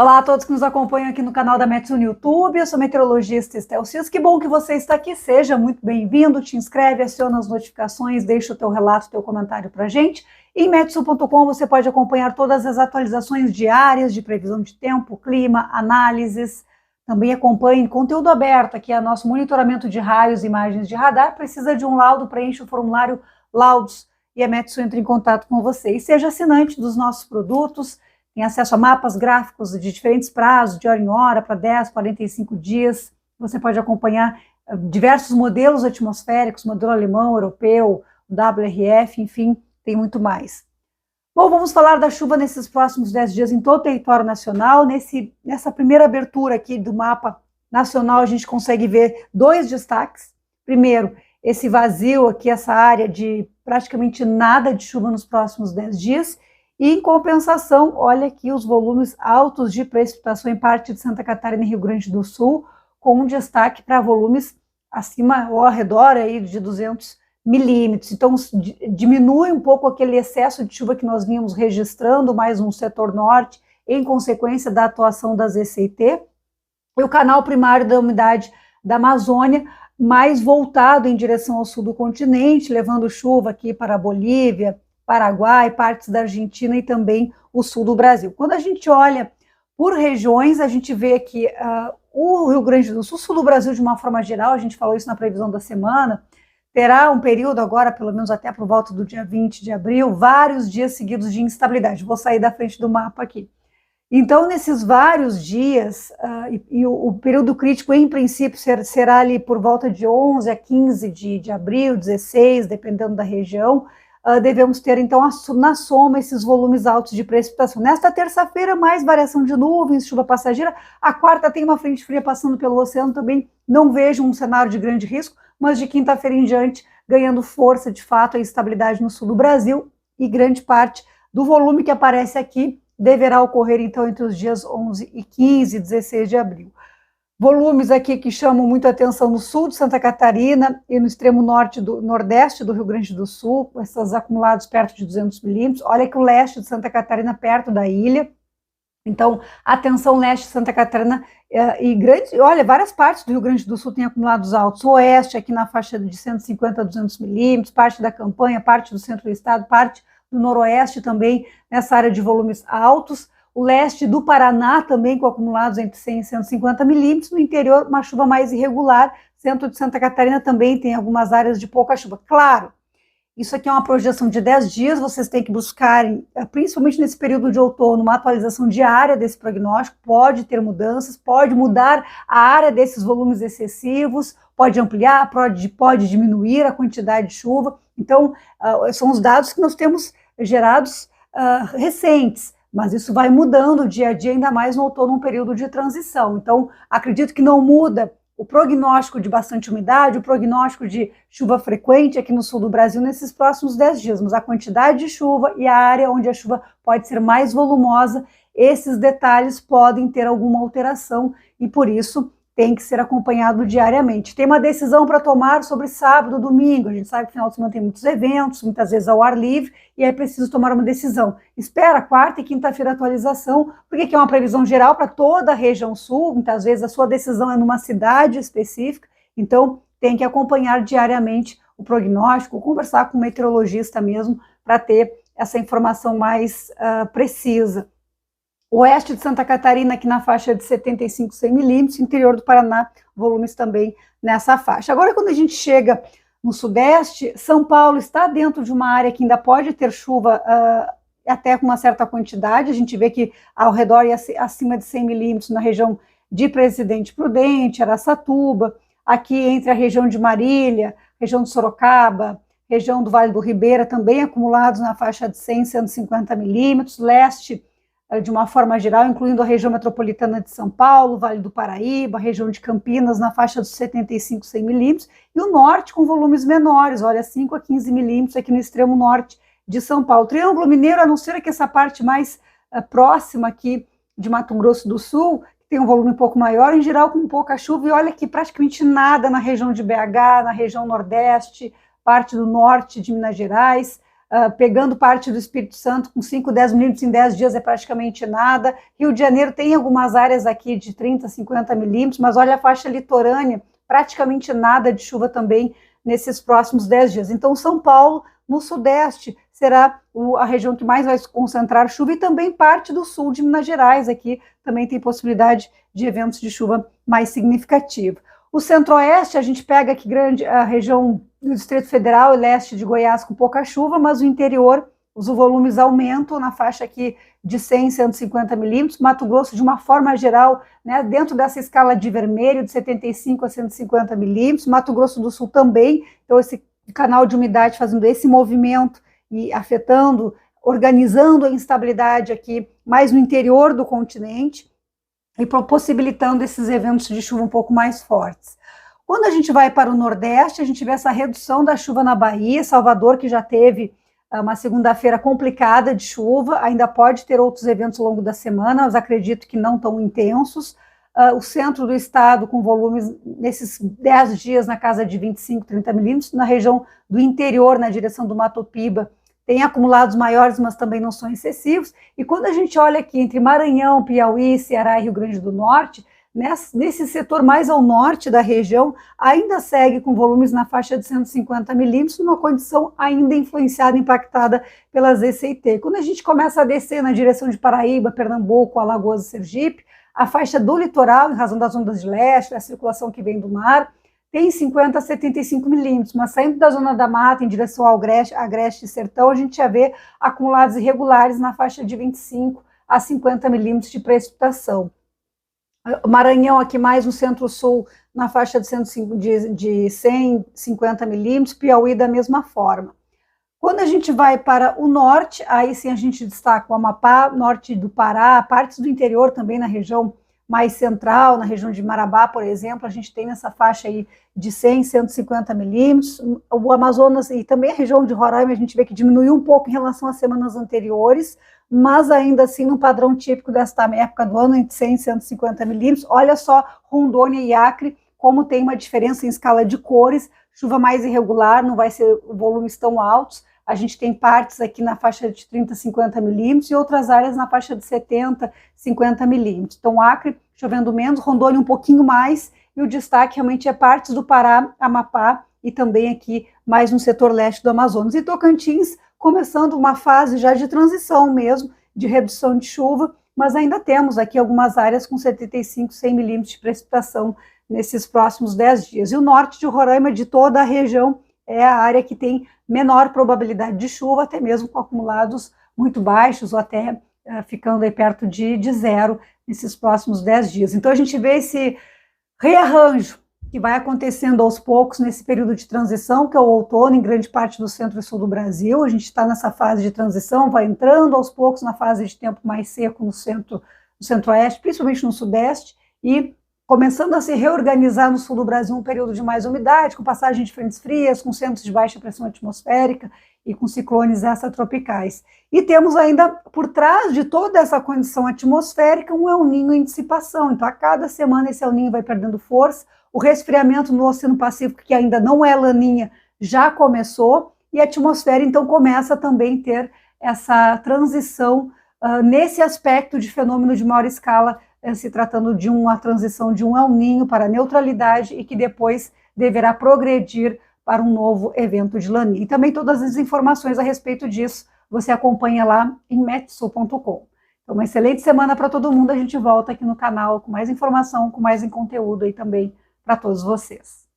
Olá a todos que nos acompanham aqui no canal da Metsu no YouTube, eu sou a meteorologista Estel Cis, que bom que você está aqui, seja muito bem-vindo, te inscreve, aciona as notificações, deixa o teu relato, o teu comentário pra gente. Em metsu.com você pode acompanhar todas as atualizações diárias de previsão de tempo, clima, análises, também acompanhe conteúdo aberto, aqui é nosso monitoramento de raios e imagens de radar, precisa de um laudo, preenche o formulário Laudos e a Metsu entra em contato com você. E seja assinante dos nossos produtos, tem acesso a mapas gráficos de diferentes prazos, de hora em hora, para 10, 45 dias. Você pode acompanhar diversos modelos atmosféricos, modelo alemão, europeu, WRF, enfim, tem muito mais. Bom, vamos falar da chuva nesses próximos 10 dias em todo o território nacional. Nessa primeira abertura aqui do mapa nacional, a gente consegue ver dois destaques. Primeiro, esse vazio aqui, essa área de praticamente nada de chuva nos próximos 10 dias. E, em compensação, olha aqui os volumes altos de precipitação em parte de Santa Catarina e Rio Grande do Sul, com um destaque para volumes acima ou ao redor aí de 200 milímetros. Então, diminui um pouco aquele excesso de chuva que nós vínhamos registrando, mais no setor norte, em consequência da atuação das ECT. E o canal primário da umidade da Amazônia, mais voltado em direção ao sul do continente, levando chuva aqui para a Bolívia, Paraguai, partes da Argentina e também o sul do Brasil. Quando a gente olha por regiões, a gente vê que o Rio Grande do Sul, sul do Brasil de uma forma geral, a gente falou isso na previsão da semana, terá um período agora, pelo menos até por volta do dia 20 de abril, vários dias seguidos de instabilidade. Vou sair da frente do mapa aqui. Então, nesses vários dias, e o período crítico, em princípio, será ali por volta de 11 a 15 de abril, 16, dependendo da região, devemos ter, então, na soma, esses volumes altos de precipitação. Nesta terça-feira, mais variação de nuvens, chuva passageira. A quarta tem uma frente fria passando pelo oceano também. Não vejo um cenário de grande risco, mas de quinta-feira em diante, ganhando força, de fato, a instabilidade no sul do Brasil. E grande parte do volume que aparece aqui deverá ocorrer, então, entre os dias 11 e 15, 16 de abril. Volumes aqui que chamam muito a atenção no sul de Santa Catarina e no extremo nordeste do Rio Grande do Sul, com esses acumulados perto de 200 milímetros. Olha que o leste de Santa Catarina perto da ilha. Então, atenção leste de Santa Catarina olha, várias partes do Rio Grande do Sul têm acumulados altos. O oeste aqui na faixa de 150 a 200 milímetros, parte da campanha, parte do centro do estado, parte do noroeste também, nessa área de volumes altos. O leste do Paraná também com acumulados entre 100 e 150 milímetros. No interior, uma chuva mais irregular. Centro de Santa Catarina também tem algumas áreas de pouca chuva. Claro, isso aqui é uma projeção de 10 dias, vocês têm que buscar, principalmente nesse período de outono, uma atualização diária desse prognóstico. Pode ter mudanças, pode mudar a área desses volumes excessivos, pode ampliar, pode diminuir a quantidade de chuva. Então, são os dados que nós temos gerados recentes. Mas isso vai mudando dia a dia, ainda mais no outono, um período de transição. Então, acredito que não muda o prognóstico de bastante umidade, o prognóstico de chuva frequente aqui no sul do Brasil nesses próximos 10 dias, mas a quantidade de chuva e a área onde a chuva pode ser mais volumosa, esses detalhes podem ter alguma alteração e, por isso, tem que ser acompanhado diariamente. Tem uma decisão para tomar sobre sábado, domingo. A gente sabe que no final de semana tem muitos eventos, muitas vezes ao ar livre, e é preciso tomar uma decisão. Espera quarta e quinta-feira a atualização, porque aqui é uma previsão geral para toda a região sul, muitas vezes a sua decisão é numa cidade específica, então tem que acompanhar diariamente o prognóstico, conversar com o meteorologista mesmo, para ter essa informação mais precisa. Oeste de Santa Catarina, aqui na faixa de 75, 100 milímetros, interior do Paraná, volumes também nessa faixa. Agora, quando a gente chega no sudeste, São Paulo está dentro de uma área que ainda pode ter chuva até com uma certa quantidade. A gente vê que ao redor e acima de 100 milímetros na região de Presidente Prudente, Araçatuba, aqui entre a região de Marília, região de Sorocaba, região do Vale do Ribeira, também acumulados na faixa de 100, 150 milímetros, leste de uma forma geral, incluindo a região metropolitana de São Paulo, Vale do Paraíba, a região de Campinas, na faixa dos 75, 100 milímetros, e o norte com volumes menores, olha, 5 a 15 milímetros aqui no extremo norte de São Paulo. Triângulo Mineiro, a não ser que essa parte mais próxima aqui de Mato Grosso do Sul, que tem um volume um pouco maior, em geral com pouca chuva, e olha aqui praticamente nada na região de BH, na região nordeste, parte do norte de Minas Gerais, pegando parte do Espírito Santo com 5, 10 milímetros em 10 dias é praticamente nada. Rio de Janeiro tem algumas áreas aqui de 30, 50 milímetros, mas olha a faixa litorânea, praticamente nada de chuva também nesses próximos 10 dias. Então, São Paulo, no sudeste, será a região que mais vai concentrar chuva, e também parte do sul de Minas Gerais, aqui também tem possibilidade de eventos de chuva mais significativa. O centro-oeste, a gente pega aqui a região do Distrito Federal e leste de Goiás com pouca chuva, mas o interior, os volumes aumentam na faixa aqui de 100, 150 milímetros. Mato Grosso, de uma forma geral, né, dentro dessa escala de vermelho, de 75 a 150 milímetros. Mato Grosso do Sul também, então esse canal de umidade fazendo esse movimento e afetando, organizando a instabilidade aqui mais no interior do continente e possibilitando esses eventos de chuva um pouco mais fortes. Quando a gente vai para o Nordeste, a gente vê essa redução da chuva na Bahia, Salvador, que já teve uma segunda-feira complicada de chuva, ainda pode ter outros eventos ao longo da semana, mas acredito que não tão intensos. O centro do estado com volumes nesses 10 dias na casa de 25, 30 milímetros, na região do interior, na direção do Mato Piba, tem acumulados maiores, mas também não são excessivos. E quando a gente olha aqui entre Maranhão, Piauí, Ceará e Rio Grande do Norte, nesse setor mais ao norte da região, ainda segue com volumes na faixa de 150 milímetros, numa condição ainda influenciada, impactada pelas ZCIT. Quando a gente começa a descer na direção de Paraíba, Pernambuco, Alagoas e Sergipe, a faixa do litoral, em razão das ondas de leste, da circulação que vem do mar, tem 50 a 75 milímetros, mas saindo da zona da mata em direção ao agreste e sertão, a gente já vê acumulados irregulares na faixa de 25 a 50 milímetros de precipitação. Maranhão aqui mais no centro-sul, na faixa de 150 milímetros, Piauí da mesma forma. Quando a gente vai para o norte, aí sim a gente destaca o Amapá, norte do Pará, partes do interior também na região mais central, na região de Marabá, por exemplo, a gente tem nessa faixa aí de 100, 150 milímetros. O Amazonas e também a região de Roraima, a gente vê que diminuiu um pouco em relação às semanas anteriores, mas ainda assim no padrão típico desta época do ano, entre 100 e 150 milímetros. Olha só Rondônia e Acre, como tem uma diferença em escala de cores, chuva mais irregular, não vai ser volumes tão altos. A gente tem partes aqui na faixa de 30, 50 milímetros e outras áreas na faixa de 70, 50 milímetros. Então, Acre chovendo menos, Rondônia um pouquinho mais, e o destaque realmente é partes do Pará, Amapá e também aqui mais no setor leste do Amazonas. E Tocantins começando uma fase já de transição mesmo, de redução de chuva, mas ainda temos aqui algumas áreas com 75, 100 milímetros de precipitação nesses próximos 10 dias. E o norte de Roraima, de toda a região, é a área que tem menor probabilidade de chuva, até mesmo com acumulados muito baixos ou até ficando aí perto de zero nesses próximos 10 dias. Então a gente vê esse rearranjo que vai acontecendo aos poucos nesse período de transição, que é o outono, em grande parte do centro e sul do Brasil. A gente está nessa fase de transição, vai entrando aos poucos na fase de tempo mais seco no centro-oeste, principalmente no sudeste, e começando a se reorganizar no sul do Brasil um período de mais umidade, com passagem de frentes frias, com centros de baixa pressão atmosférica e com ciclones extratropicais. E temos ainda, por trás de toda essa condição atmosférica, um El Niño em dissipação. Então, a cada semana esse El Niño vai perdendo força, o resfriamento no Oceano Pacífico, que ainda não é laninha, já começou, e a atmosfera, então, começa também a ter essa transição nesse aspecto de fenômeno de maior escala, se tratando de uma transição de um El Niño para a neutralidade e que depois deverá progredir para um novo evento de Laninha. E também todas as informações a respeito disso você acompanha lá em metsul.com. Então, uma excelente semana para todo mundo. A gente volta aqui no canal com mais informação, com mais conteúdo aí também para todos vocês.